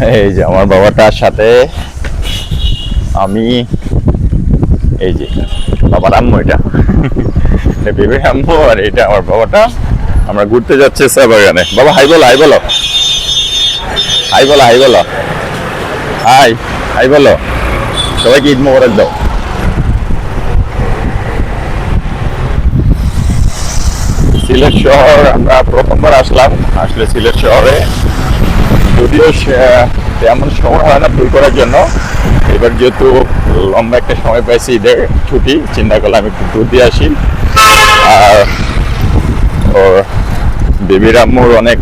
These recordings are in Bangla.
এই যে আমার বাবাটার সাথে আমি, এই যে বাবার আম্মু, এটা বেবির আম্মু, আর এটা আমার বাবাটা। আমরা ঘুরতে যাচ্ছি চা বাগানে। বাবা হাই বলো, হাই বলো, হাই বলো, হাই বলো, হাই, হাই বলো, সবাইকে ঈদ মোবারক দাও। সিলেট শহর আমরা প্রথমবার আসলাম। আসলে সিলেট শহরে যদিও তেমন সময় হয় না ট্যুর করার জন্য, এবার যেহেতু লম্বা একটা সময় পাইছি ঈদের ছুটি, চিন্তা করলাম একটু ট্যুর দিয়ে আসি। আর ওর বেবির আম্মুর অনেক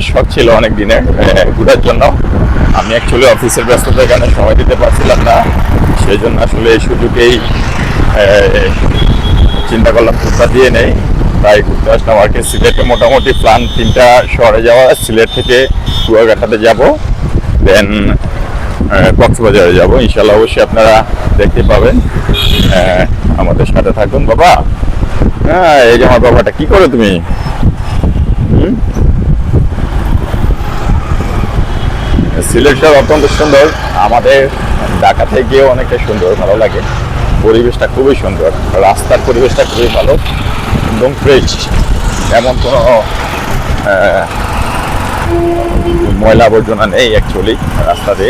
শখ ছিল অনেক দিনের ঘোরার জন্য। আমি অ্যাকচুয়ালি অফিসের ব্যস্ততার কারণে সময় দিতে পারছিলাম না, সেই জন্য আসলে এই সুযোগেই চিন্তা করলাম ট্যুরটা দিয়ে নেই। তাই ঘুরতে আসলাম আর কি। সিলেটে মোটামুটি প্ল্যান 3টা শহরে যাওয়া। সিলেট থেকে কুয়াকাটাতে যাব, দেন কক্সবাজারে যাব। ইনশাল্লাহ অবশ্যই আপনারা দেখতে পাবেন, আমাদের সাথে থাকুন। বাবা, হ্যাঁ, এই যে আমার বাবাটা, কি করো তুমি? সিলেট শহর অত্যন্ত সুন্দর, আমাদের ঢাকা থেকেও অনেকটা সুন্দর, ভালো লাগে। পরিবেশটা খুবই সুন্দর, রাস্তার পরিবেশটা খুবই ভালো এবং ফ্রেশ। এমন কোনো ময়লা আবর্জনা নেই অ্যাকচুয়ালি রাস্তাতে।